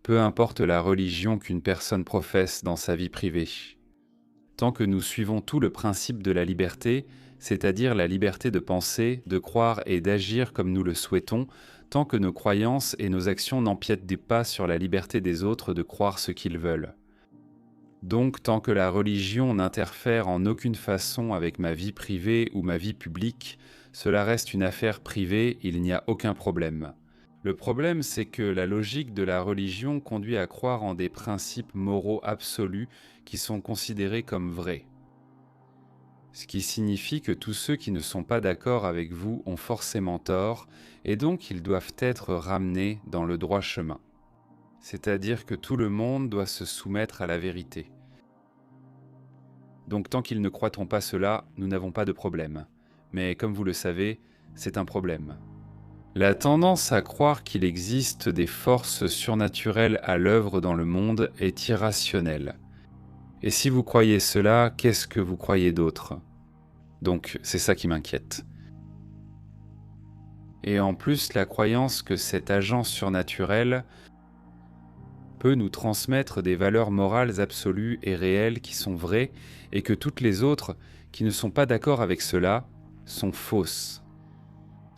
peu importe la religion qu'une personne professe dans sa vie privée. Tant que nous suivons tout le principe de la liberté, c'est-à-dire la liberté de penser, de croire et d'agir comme nous le souhaitons, tant que nos croyances et nos actions n'empiètent pas sur la liberté des autres de croire ce qu'ils veulent. Donc, tant que la religion n'interfère en aucune façon avec ma vie privée ou ma vie publique, cela reste une affaire privée, il n'y a aucun problème. Le problème, c'est que la logique de la religion conduit à croire en des principes moraux absolus qui sont considérés comme vrais. Ce qui signifie que tous ceux qui ne sont pas d'accord avec vous ont forcément tort, et donc ils doivent être ramenés dans le droit chemin. C'est-à-dire que tout le monde doit se soumettre à la vérité. Donc tant qu'ils ne croiront pas cela, nous n'avons pas de problème. Mais comme vous le savez, c'est un problème. La tendance à croire qu'il existe des forces surnaturelles à l'œuvre dans le monde est irrationnelle. Et si vous croyez cela, qu'est-ce que vous croyez d'autre ? Donc c'est ça qui m'inquiète. Et en plus, la croyance que cet agent surnaturel peut nous transmettre des valeurs morales absolues et réelles qui sont vraies et que toutes les autres, qui ne sont pas d'accord avec cela, sont fausses.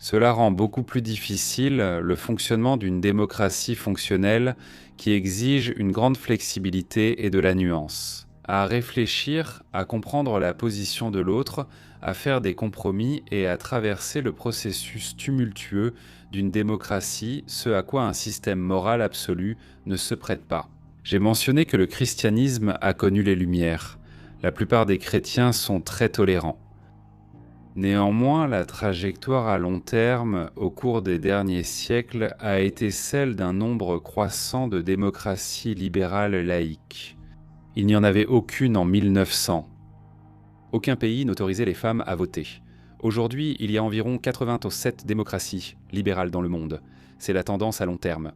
Cela rend beaucoup plus difficile le fonctionnement d'une démocratie fonctionnelle qui exige une grande flexibilité et de la nuance. À réfléchir, à comprendre la position de l'autre, à faire des compromis et à traverser le processus tumultueux d'une démocratie, ce à quoi un système moral absolu ne se prête pas. J'ai mentionné que le christianisme a connu les Lumières. La plupart des chrétiens sont très tolérants. Néanmoins, la trajectoire à long terme au cours des derniers siècles a été celle d'un nombre croissant de démocraties libérales laïques. Il n'y en avait aucune en 1900. Aucun pays n'autorisait les femmes à voter. Aujourd'hui, il y a environ 87 démocraties libérales dans le monde. C'est la tendance à long terme.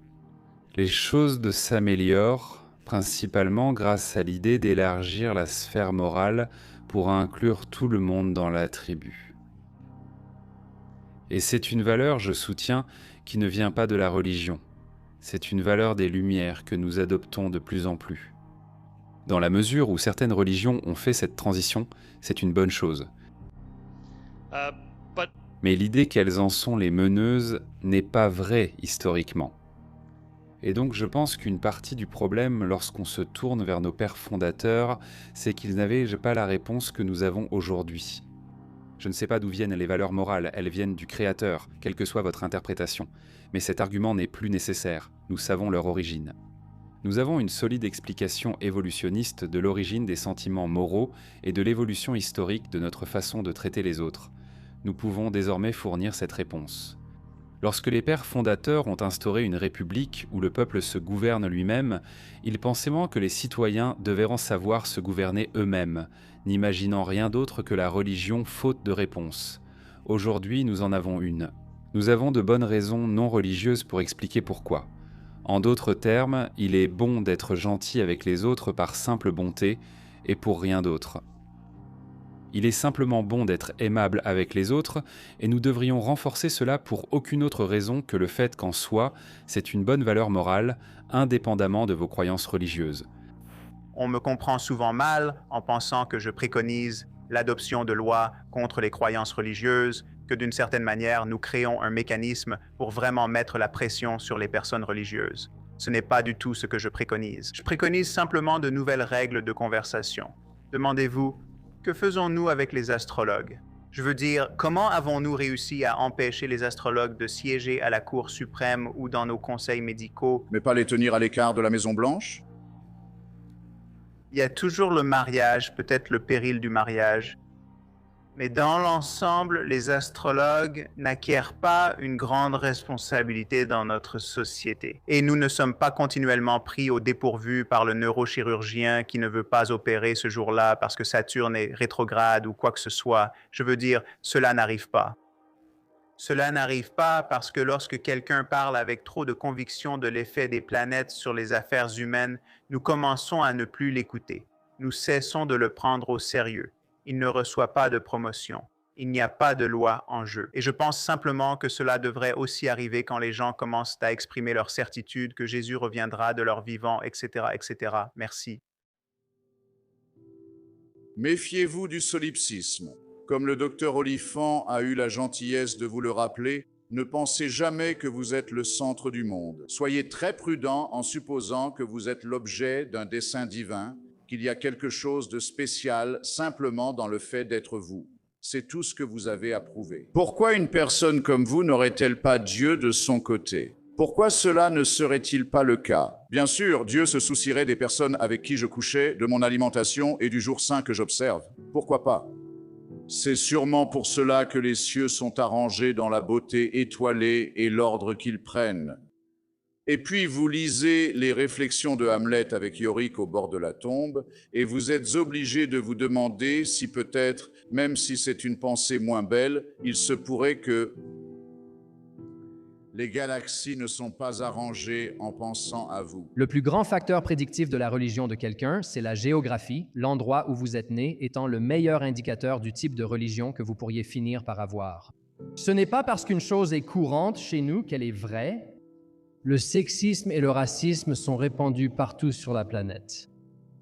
Les choses s'améliorent, principalement grâce à l'idée d'élargir la sphère morale pour inclure tout le monde dans la tribu. Et c'est une valeur, je soutiens, qui ne vient pas de la religion. C'est une valeur des Lumières que nous adoptons de plus en plus. Dans la mesure où certaines religions ont fait cette transition, c'est une bonne chose. Mais l'idée qu'elles en sont les meneuses n'est pas vraie historiquement. Et donc je pense qu'une partie du problème lorsqu'on se tourne vers nos pères fondateurs, c'est qu'ils n'avaient pas la réponse que nous avons aujourd'hui. Je ne sais pas d'où viennent les valeurs morales, elles viennent du Créateur, quelle que soit votre interprétation. Mais cet argument n'est plus nécessaire, nous savons leur origine. Nous avons une solide explication évolutionniste de l'origine des sentiments moraux et de l'évolution historique de notre façon de traiter les autres. Nous pouvons désormais fournir cette réponse. Lorsque les pères fondateurs ont instauré une république où le peuple se gouverne lui-même, ils pensaient que les citoyens devaient en savoir se gouverner eux-mêmes, n'imaginant rien d'autre que la religion faute de réponse. Aujourd'hui, nous en avons une. Nous avons de bonnes raisons non religieuses pour expliquer pourquoi. En d'autres termes, il est bon d'être gentil avec les autres par simple bonté et pour rien d'autre. Il est simplement bon d'être aimable avec les autres et nous devrions renforcer cela pour aucune autre raison que le fait qu'en soi, c'est une bonne valeur morale, indépendamment de vos croyances religieuses. On me comprend souvent mal en pensant que je préconise l'adoption de lois contre les croyances religieuses, que d'une certaine manière, nous créons un mécanisme pour vraiment mettre la pression sur les personnes religieuses. Ce n'est pas du tout ce que je préconise. Je préconise simplement de nouvelles règles de conversation. Demandez-vous, que faisons-nous avec les astrologues? Je veux dire, comment avons-nous réussi à empêcher les astrologues de siéger à la Cour suprême ou dans nos conseils médicaux? Mais pas les tenir à l'écart de la Maison-Blanche? Il y a toujours le mariage, peut-être le péril du mariage. Mais dans l'ensemble, les astrologues n'acquièrent pas une grande responsabilité dans notre société. Et nous ne sommes pas continuellement pris au dépourvu par le neurochirurgien qui ne veut pas opérer ce jour-là parce que Saturne est rétrograde ou quoi que ce soit. Je veux dire, cela n'arrive pas. Cela n'arrive pas parce que lorsque quelqu'un parle avec trop de conviction de l'effet des planètes sur les affaires humaines, nous commençons à ne plus l'écouter. Nous cessons de le prendre au sérieux. Il ne reçoit pas de promotion. Il n'y a pas de loi en jeu. Et je pense simplement que cela devrait aussi arriver quand les gens commencent à exprimer leur certitude que Jésus reviendra de leur vivant, etc., etc. Merci. Méfiez-vous du solipsisme. Comme le docteur Oliphant a eu la gentillesse de vous le rappeler, ne pensez jamais que vous êtes le centre du monde. Soyez très prudent en supposant que vous êtes l'objet d'un dessein divin, qu'il y a quelque chose de spécial simplement dans le fait d'être vous. C'est tout ce que vous avez à prouver. Pourquoi une personne comme vous n'aurait-elle pas Dieu de son côté ? Pourquoi cela ne serait-il pas le cas ? Bien sûr, Dieu se soucierait des personnes avec qui je couchais, de mon alimentation et du jour saint que j'observe. Pourquoi pas ? C'est sûrement pour cela que les cieux sont arrangés dans la beauté étoilée et l'ordre qu'ils prennent. Et puis vous lisez les réflexions de Hamlet avec Yorick au bord de la tombe, et vous êtes obligé de vous demander si peut-être, même si c'est une pensée moins belle, il se pourrait que les galaxies ne sont pas arrangées en pensant à vous. Le plus grand facteur prédictif de la religion de quelqu'un, c'est la géographie, l'endroit où vous êtes né étant le meilleur indicateur du type de religion que vous pourriez finir par avoir. Ce n'est pas parce qu'une chose est courante chez nous qu'elle est vraie. Le sexisme et le racisme sont répandus partout sur la planète.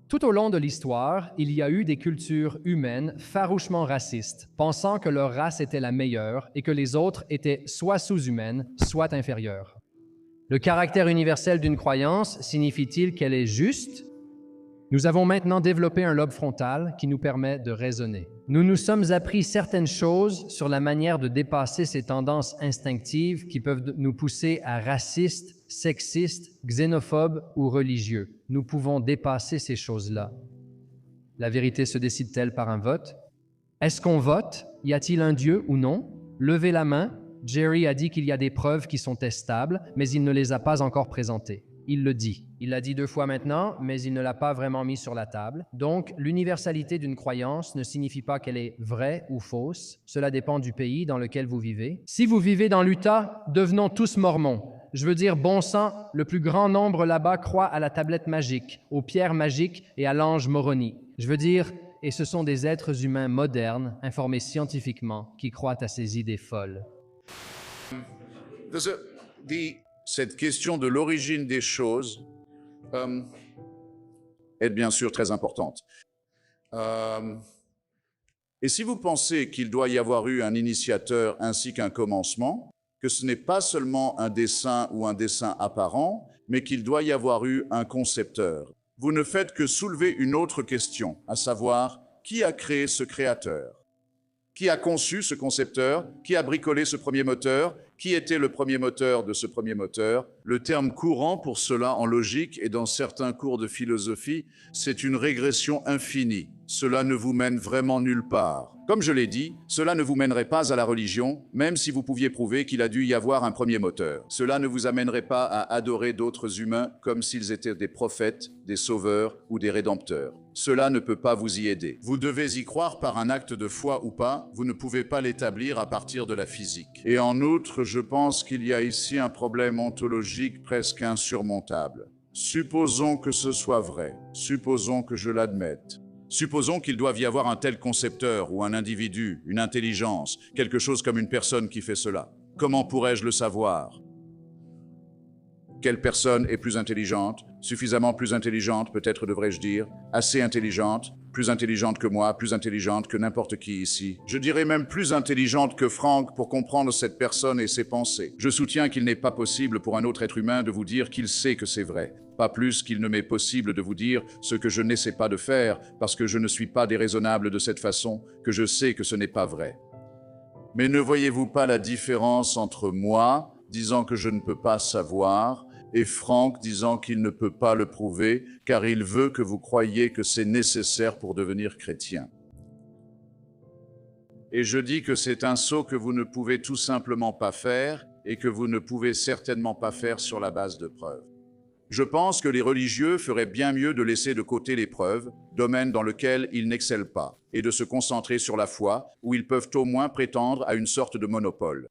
Tout au long de l'histoire, il y a eu des cultures humaines farouchement racistes, pensant que leur race était la meilleure et que les autres étaient soit sous-humaines, soit inférieures. Le caractère universel d'une croyance signifie-t-il qu'elle est juste? Nous avons maintenant développé un lobe frontal qui nous permet de raisonner. Nous nous sommes appris certaines choses sur la manière de dépasser ces tendances instinctives qui peuvent nous pousser à racistes, sexistes, xénophobes ou religieux. Nous pouvons dépasser ces choses-là. La vérité se décide-t-elle par un vote? Est-ce qu'on vote? Y a-t-il un Dieu ou non? Levez la main. Jerry a dit qu'il y a des preuves qui sont testables, mais il ne les a pas encore présentées. Il le dit. Il l'a dit 2 fois maintenant, mais il ne l'a pas vraiment mis sur la table. Donc, l'universalité d'une croyance ne signifie pas qu'elle est vraie ou fausse. Cela dépend du pays dans lequel vous vivez. Si vous vivez dans l'Utah, devenons tous mormons. Je veux dire, bon sang, le plus grand nombre là-bas croit à la tablette magique, aux pierres magiques et à l'ange Moroni. Je veux dire, et ce sont des êtres humains modernes, informés scientifiquement, qui croient à ces idées folles. Cette question de l'origine des choses est bien sûr très importante. Et si vous pensez qu'il doit y avoir eu un initiateur ainsi qu'un commencement, que ce n'est pas seulement un dessein ou un dessein apparent, mais qu'il doit y avoir eu un concepteur, vous ne faites que soulever une autre question, à savoir, qui a créé ce créateur ? Qui a conçu ce concepteur? Qui a bricolé ce premier moteur? Qui était le premier moteur de ce premier moteur? Le terme courant pour cela en logique et dans certains cours de philosophie, c'est une régression infinie. Cela ne vous mène vraiment nulle part. Comme je l'ai dit, cela ne vous mènerait pas à la religion, même si vous pouviez prouver qu'il a dû y avoir un premier moteur. Cela ne vous amènerait pas à adorer d'autres humains comme s'ils étaient des prophètes, des sauveurs ou des rédempteurs. Cela ne peut pas vous y aider. Vous devez y croire par un acte de foi ou pas, vous ne pouvez pas l'établir à partir de la physique. Et en outre, je pense qu'il y a ici un problème ontologique presque insurmontable. Supposons que ce soit vrai, supposons que je l'admette. Supposons qu'il doive y avoir un tel concepteur ou un individu, une intelligence, quelque chose comme une personne qui fait cela. Comment pourrais-je le savoir? Quelle personne est plus intelligente? Suffisamment plus intelligente, peut-être devrais-je dire, assez intelligente, plus intelligente que moi, plus intelligente que n'importe qui ici. Je dirais même plus intelligente que Frank pour comprendre cette personne et ses pensées. Je soutiens qu'il n'est pas possible pour un autre être humain de vous dire qu'il sait que c'est vrai. Pas plus qu'il ne m'est possible de vous dire ce que je n'essaie pas de faire, parce que je ne suis pas déraisonnable de cette façon, que je sais que ce n'est pas vrai. Mais ne voyez-vous pas la différence entre moi, disant que je ne peux pas savoir, et Frank disant qu'il ne peut pas le prouver, car il veut que vous croyiez que c'est nécessaire pour devenir chrétien. Et je dis que c'est un saut que vous ne pouvez tout simplement pas faire, et que vous ne pouvez certainement pas faire sur la base de preuves. Je pense que les religieux feraient bien mieux de laisser de côté les preuves, domaine dans lequel ils n'excellent pas, et de se concentrer sur la foi, où ils peuvent au moins prétendre à une sorte de monopole.